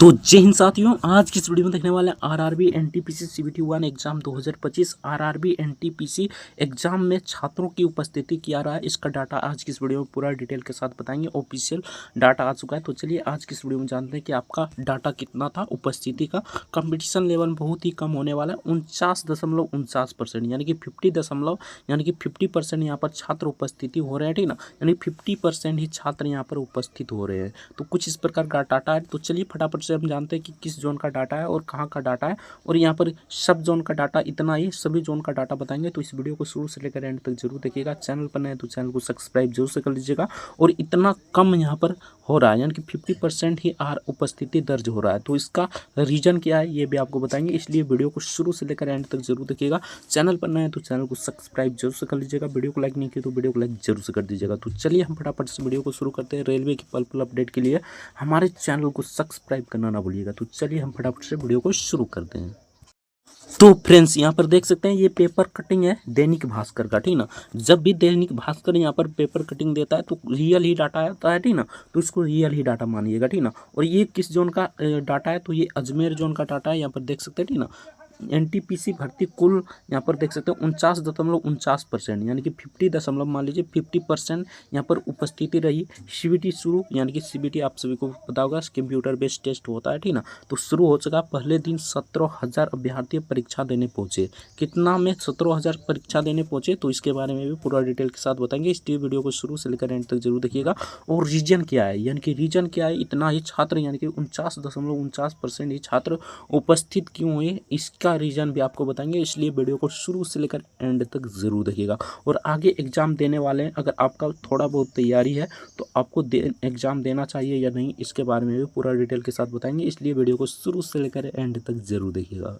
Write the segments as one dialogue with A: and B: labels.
A: तो जय हिंद साथियों, आज की इस वीडियो में देखने वाले हैं RRB NTPC CBT 1 exam 2025। RRB NTPC exam में छात्रों की उपस्थिति क्या रहा है, इसका डाटा आज की इस वीडियो में पूरा डिटेल के साथ बताएंगे। ऑफिशियल डाटा आ चुका है, तो चलिए आज की इस वीडियो में जानते हैं कि आपका डाटा कितना था उपस्थिति का। कंपटीशन लेवल बहुत ही कम होने वाला है, 49.49%, यानी कि 50% यहाँ पर छात्र उपस्थिति हो रहे हैं, ठीक ना। यानी 50% ही छात्र यहाँ पर उपस्थित हो रहे हैं। तो कुछ इस प्रकार का डाटा है। तो चलिए फटाफट से हम जानते हैं कि किस जोन का डाटा है और कहाँ का डाटा है, और यहाँ पर सब जोन का डाटा इतना ही, सभी जोन का डाटा बताएंगे। तो इस वीडियो को शुरू से लेकर एंड तक जरूर देखिएगा। चैनल पर नए तो चैनल को सब्सक्राइब जरूर से कर लीजिएगा। और इतना कम यहाँ पर हो रहा है, यानी कि 50% ही उपस्थिति दर्ज हो रहा है, तो इसका रीजन क्या है ये भी आपको बताएंगे। इसलिए वीडियो को शुरू से लेकर एंड तक जरूर देखिएगा। चैनल पर नए तो चैनल को सब्सक्राइब जरूर से कर लीजिएगा। वीडियो को लाइक नहीं किया तो वीडियो को लाइक जरूर से कर दीजिएगा। तो चलिए हम फटाफट से वीडियो को शुरू करते हैं। रेलवे की पल पल अपडेट के लिए हमारे चैनल को सब्सक्राइब करना ना भूलिएगा। तो चलिए हम फटाफट से वीडियो को शुरू करते हैं। तो फ्रेंड्स यहाँ पर देख सकते हैं ये पेपर कटिंग है दैनिक भास्कर का, ठीक ना। जब भी दैनिक भास्कर यहाँ पर पेपर कटिंग देता है तो रियल ही डाटा आता है, ठीक ना। तो इसको रियल ही डाटा मानिएगा, ठीक ना। और ये किस जोन का डाटा है, तो ये अजमेर जोन का डाटा है। यहाँ पर देख सकते हैं, ठीक ना। एनटीपीसी भर्ती कुल यहाँ पर देख सकते हैं 49.49%, यानी कि 50 मान लीजिए 50% यहाँ पर उपस्थिति रही। सीबीटी शुरू, यानी कि सीबीटी आप सभी को पता होगा कंप्यूटर बेस्ड टेस्ट होता है, ठीक ना। तो शुरू हो चुका। पहले दिन 17,000 अभ्यर्थी परीक्षा देने पहुंचे। कितना में 17,000 परीक्षा देने पहुंचे, तो इसके बारे में भी पूरा डिटेल के साथ बताएंगे। इसलिए वीडियो को शुरू से लेकर एंड तक जरूर देखिएगा। और रीजन क्या है, यानी कि रीजन क्या है, इतना ही छात्र यानी कि 49.49% ही छात्र उपस्थित क्यों हुए, इसका रीजन भी आपको बताएंगे। इसलिए वीडियो को शुरू से लेकर एंड तक जरूर देखिएगा। और आगे एग्जाम देने वाले हैं, अगर आपका थोड़ा बहुत तैयारी है तो आपको एग्जाम देना चाहिए या नहीं, इसके बारे में भी पूरा डिटेल के साथ बताएंगे। इसलिए वीडियो को शुरू से लेकर एंड तक जरूर देखिएगा।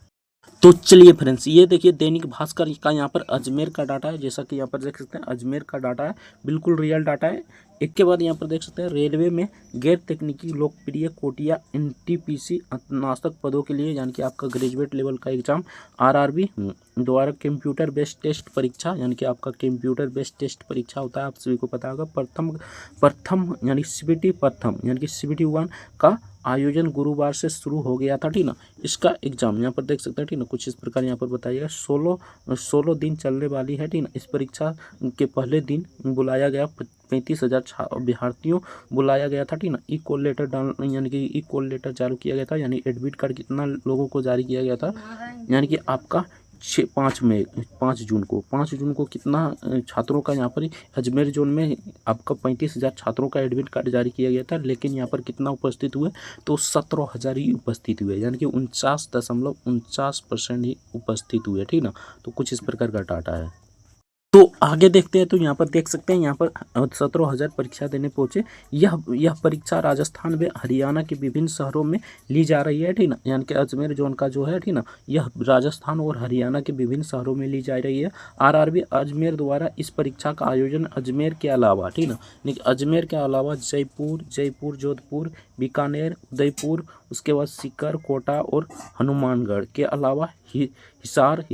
A: तो चलिए फ्रेंड्स, ये देखिए दैनिक भास्कर का यहाँ पर अजमेर का डाटा है। जैसा कि यहाँ पर देख सकते हैं अजमेर का डाटा है, बिल्कुल रियल डाटा है। एक के बाद यहाँ पर देख सकते हैं रेलवे में गैर तकनीकी लोकप्रिय कोटिया एनटीपीसी स्नातक पदों के लिए, यानी कि आपका ग्रेजुएट लेवल का एग्जाम आरआरबी द्वारा कंप्यूटर बेस्ड टेस्ट परीक्षा, यानी कि आपका कंप्यूटर बेस्ड टेस्ट परीक्षा होता है, आप सभी को पता होगा। प्रथम यानी सीबीटी प्रथम यानी कि सीबीटी 1 का आयोजन गुरुवार से शुरू हो गया था, ठीक ना। इसका एग्जाम यहाँ पर देख सकते हैं, ठीक ना। कुछ इस प्रकार यहाँ पर बताइएगा। 16 दिन चलने वाली है, ठीक ना। इस परीक्षा के पहले दिन बुलाया गया 35,000 अभ्यर्थियों बुलाया गया था, ठीक ना। ई कॉल लेटर यानी कि ई कॉल लेटर जारी किया गया था, यानी एडमिट कार्ड कितना लोगों को जारी किया गया था, यानी कि आपका 5 जून को कितना छात्रों का यहाँ पर अजमेर जोन में आपका 35,000 छात्रों का एडमिट कार्ड जारी किया गया था। लेकिन यहाँ पर कितना उपस्थित हुए, तो 17,000 ही उपस्थित हुए, यानी कि 49.49% ही उपस्थित हुए, ठीक ना। तो कुछ इस प्रकार का डाटा है। तो आगे देखते हैं। तो यहाँ पर देख सकते हैं यहाँ पर 17,000 परीक्षा देने पहुंचे। यह परीक्षा राजस्थान व हरियाणा के विभिन्न शहरों में ली जा रही है, ठीक ना। यानी कि अजमेर जोन का जो है, ठीक ना, यह राजस्थान और हरियाणा के विभिन्न शहरों में ली जा रही है। आरआरबी अजमेर द्वारा इस परीक्षा का आयोजन अजमेर के अलावा, ठीक ना, अजमेर के अलावा जयपुर, जोधपुर, बीकानेर, उदयपुर, उसके बाद सीकर, कोटा और हनुमानगढ़ के अलावा हिसार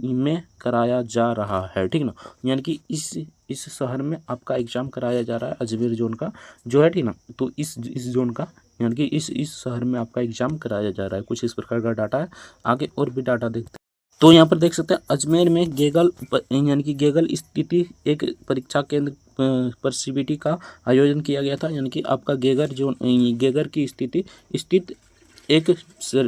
A: में कराया जा रहा है, ठीक ना। यानी कि इस शहर में आपका एग्जाम कराया जा रहा है, अजमेर जोन का जो है, ठीक ना। तो इस जोन का यानी कि इस शहर में आपका एग्जाम कराया जा रहा है। कुछ इस प्रकार का डाटा है। आगे और भी डाटा देखते हैं। तो यहाँ पर देख सकते हैं अजमेर में यानी कि गेगल स्थिति एक परीक्षा केंद्र पर सीबीटी का आयोजन किया गया था, यानी कि आपका गेगर की स्थित एक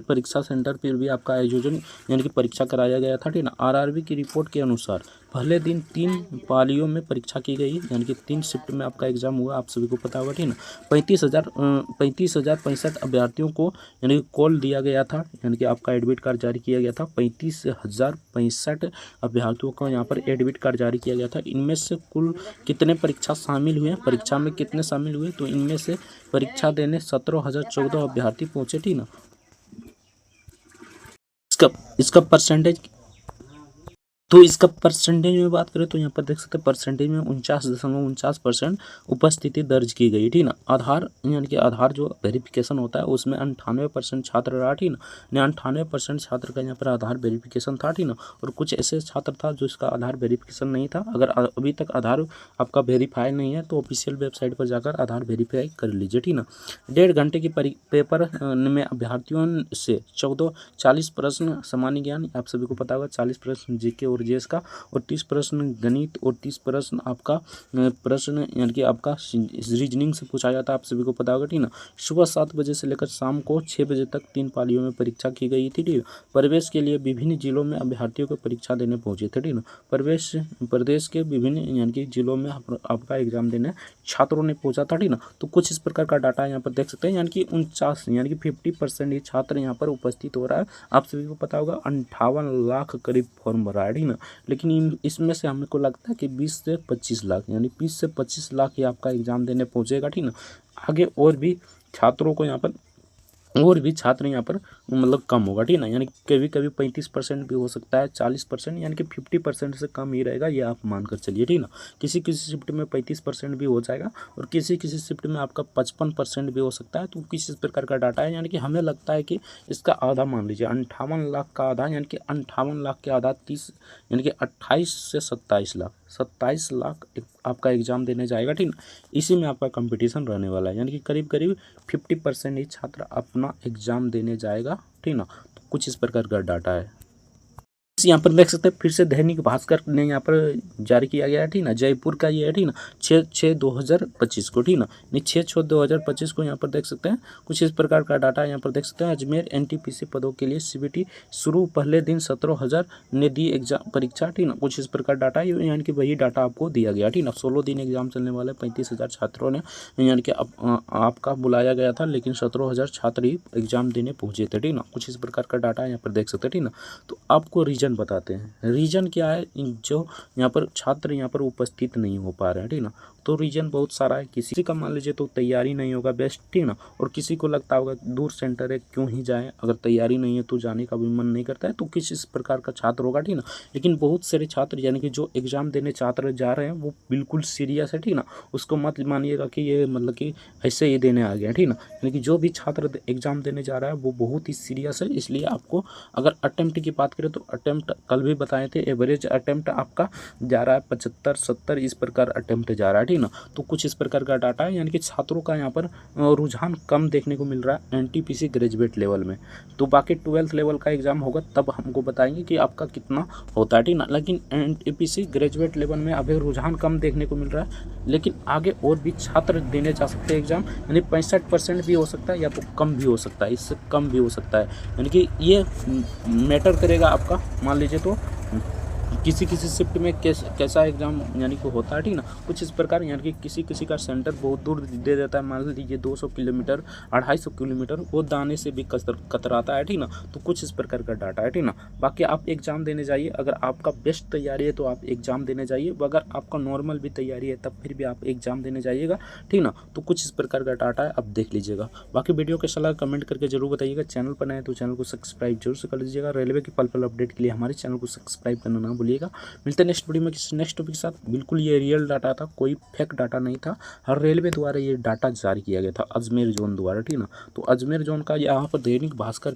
A: परीक्षा सेंटर पर भी आपका आयोजन यानी कि परीक्षा कराया गया था, ठीक ना। आरआरबी की रिपोर्ट के अनुसार पहले दिन 3 पालियों में परीक्षा की गई, यानी कि 3 शिफ्ट में आपका एग्जाम हुआ, आप सभी को पता होगा, ठीक ना। 35,065 अभ्यर्थियों को यानी कि कॉल दिया गया था, यानी कि आपका एडमिट कार्ड जारी किया गया था। 35,065 अभ्यर्थियों को यहाँ पर एडमिट कार्ड जारी किया गया था। इनमें से कुल कितने परीक्षा शामिल हुए, परीक्षा में कितने शामिल हुए, तो इनमें से परीक्षा देने 17,014 अभ्यर्थी पहुंचे, ठीक ना। इसका परसेंटेज तो इसका परसेंटेज में बात करें तो यहाँ पर देख सकते हैं परसेंटेज में 49.49% उपस्थिति दर्ज की गई, ठीक ना। आधार यानी कि आधार जो वेरिफिकेशन होता है उसमें 98% छात्र रहा, ठीक ना। 98% छात्र का यहाँ पर आधार वेरिफिकेशन था, ठीक ना। और कुछ ऐसे छात्र था जो इसका आधार वेरिफिकेशन नहीं था। अगर अभी तक आधार आपका वेरीफाई नहीं है तो ऑफिशियल वेबसाइट पर जाकर आधार वेरीफाई कर लीजिए, ठीक ना। 1.5 घंटे की पेपर में अभ्यर्थियों से 40 प्रश्न सामान्य ज्ञान, आप सभी को पता होगा 40 प्रश्न जीके और जीएस का, और 30 प्रश्न गणित और 30 प्रश्न आपका प्रश्न यानी कि आपका रीजनिंग से पूछा जाता है, आप सभी को पता होगा, ठीक ना। सुबह 7 बजे से लेकर शाम को 6 बजे तक 3 पालियों में परीक्षा की गई थी, ठीक। प्रवेश के लिए विभिन्न जिलों में अभ्यर्थियों को परीक्षा देने पहुंचे थे, ठीक ना। प्रदेश के विभिन्न यानी कि जिलों में आपका एग्जाम देने छात्रों ने पहुंचा था, ठीक ना। तो कुछ इस प्रकार का डाटा यहाँ पर देख सकते हैं, यानी कि 49 यानी कि 50% ये छात्र यहाँ पर उपस्थित हो रहा है। आप सभी को पता होगा 58 लाख करीब फॉर्म भरा है, ठीक ना। लेकिन इसमें से हमको लगता है कि 20 से 25 लाख यानी 20 से 25 लाख ही आपका एग्जाम देने पहुंचेगा, ठीक ना। आगे और भी छात्रों को यहाँ पर और भी छात्र यहाँ पर मतलब कम होगा, ठीक ना। यानी कभी कभी 35% भी हो सकता है, 40% यानी कि 50% से कम ही रहेगा, ये आप मानकर चलिए, ठीक ना। किसी किसी शिफ्ट में 35% भी हो जाएगा और किसी किसी शिफ्ट में आपका 55% भी हो सकता है। तो किस प्रकार का डाटा है, यानी कि हमें लगता है कि इसका आधा मान लीजिए 58 लाख का आधा, यानी कि 58 लाख के आधा 30 यानी कि 28 से 27 लाख आपका एग्जाम देने जाएगा, ठीक ना। इसी में आपका कंपटीशन रहने वाला है, यानी कि करीब करीब 50% ही छात्र अपना एग्जाम देने जाएगा, ठीक ना। तो कुछ इस प्रकार का डाटा है। यहाँ पर देख सकते हैं फिर से दैनिक भास्कर ने यहाँ पर जारी किया गया है, ठीक ना। जयपुर का ये है, ठीक ना, 6/6/2025 को, ठीक ना। 6/6/2025 को यहाँ पर देख सकते हैं कुछ इस प्रकार का डाटा यहाँ पर देख सकते हैं। अजमेर एनटीपीसी पदों के लिए सीबीटी शुरू, पहले दिन 17,000 ने दी एग्जाम परीक्षा, ठीक ना। कुछ इस प्रकार डाटा यानी कि वही डाटा आपको दिया गया, ठीक ना। 16 दिन एग्जाम चलने वाले 35,000 छात्रों ने यानी कि आपका बुलाया गया था, लेकिन 17,000 छात्र ही एग्जाम देने पहुंचे थे, ठीक ना। कुछ इस प्रकार का डाटा यहाँ पर देख सकते हैं, ठीक ना। तो आपको रीजन बताते हैं। रीजन क्या है, जो यहाँ पर छात्र यहाँ पर उपस्थित नहीं हो पा रहे हैं, ठीक ना। तो रीजन बहुत सारा है। किसी का मान लीजिए तो तैयारी नहीं होगा बेस्ट, ठीक ना। और किसी को लगता होगा दूर सेंटर है क्यों ही जाए, अगर तैयारी नहीं है तो जाने का भी मन नहीं करता है, तो किस इस प्रकार का छात्र होगा, ठीक ना। लेकिन बहुत सारे छात्र यानी कि जो एग्जाम देने छात्र जा रहे हैं वो बिल्कुल सीरियस है, ठीक ना। उसको मत मानिएगा कि ये मतलब कि ऐसे ही देने आ गया, ठीक ना। यानी कि जो भी छात्र एग्जाम देने जा रहा है वो बहुत ही सीरियस है। इसलिए आपको अगर अटेम्प्ट की बात करें तो अटेम्प्ट कल भी बताए थे, एवरेज अटेम्प्ट आपका जा रहा है 75-70 इस प्रकार अटेम्प्ट जा रहा है, ठीक ना। तो कुछ इस प्रकार का डाटा है, यानी कि छात्रों का यहाँ पर रुझान कम देखने को मिल रहा है एनटीपीसी ग्रेजुएट लेवल में। तो बाकी 12th लेवल का एग्जाम होगा तब हमको बताएंगे कि आपका कितना होता है, ठीक ना। लेकिन एनटीपीसी ग्रेजुएट लेवल में अभी रुझान कम देखने को मिल रहा है, लेकिन आगे और भी छात्र देने जा सकते हैं एग्जाम, यानी 65% भी हो सकता है या तो कम भी हो सकता है, इससे कम भी हो सकता है। यानी कि ये मैटर करेगा आपका, मान लीजिए तो किसी किसी शिफ्ट में कैसा एग्जाम यानी कि होता है, ठीक ना। कुछ इस प्रकार यानी कि किसी किसी का सेंटर बहुत दूर दे देता है, मान लीजिए 200 किलोमीटर 250 किलोमीटर, वो दाने से भी कतराता है, ठीक ना। तो कुछ इस प्रकार का डाटा है, ठीक ना। बाकी आप एग्जाम देने जाइए, अगर आपका बेस्ट तैयारी है तो आप एग्जाम देने जाइए, अगर आपका नॉर्मल भी तैयारी है तब फिर भी आप एग्जाम देने जाइएगा, ठीक ना। तो कुछ इस प्रकार का डाटा है, आप देख लीजिएगा। बाकी वीडियो के सलाह कमेंट करके जरूर बताइएगा। चैनल पर नए तो चैनल को सब्सक्राइब जरूर से कर लीजिएगा। रेलवे की पल पल अपडेट के लिए हमारे चैनल को सब्सक्राइब करना ना भूलिएगा। मिलते हैं नेक्स्ट वीडियो में किसी नेक्स्ट टॉपिक के साथ। बिल्कुल ये रियल डाटा था, कोई फेक डाटा नहीं था। हर रेलवे द्वारा ये डाटा जारी किया गया था अजमेर जोन द्वारा, ठीक ना। तो अजमेर जोन का यहाँ पर दैनिक भास्कर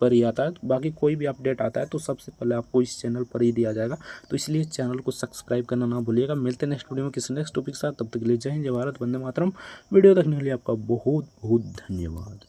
A: पर ही आता है, बाकी कोई भी अपडेट आता है तो सबसे पहले आपको इस चैनल पर ही दिया जाएगा। तो इसलिए चैनल को सब्सक्राइब करना ना भूलिएगा। मिलते हैं नेक्स्ट वीडियो में किसी नेक्स्ट टॉपिक के साथ। तब तक के लिए जय हिंद, जय भारत, वंदे मातरम। वीडियो देखने के लिए आपका बहुत बहुत धन्यवाद।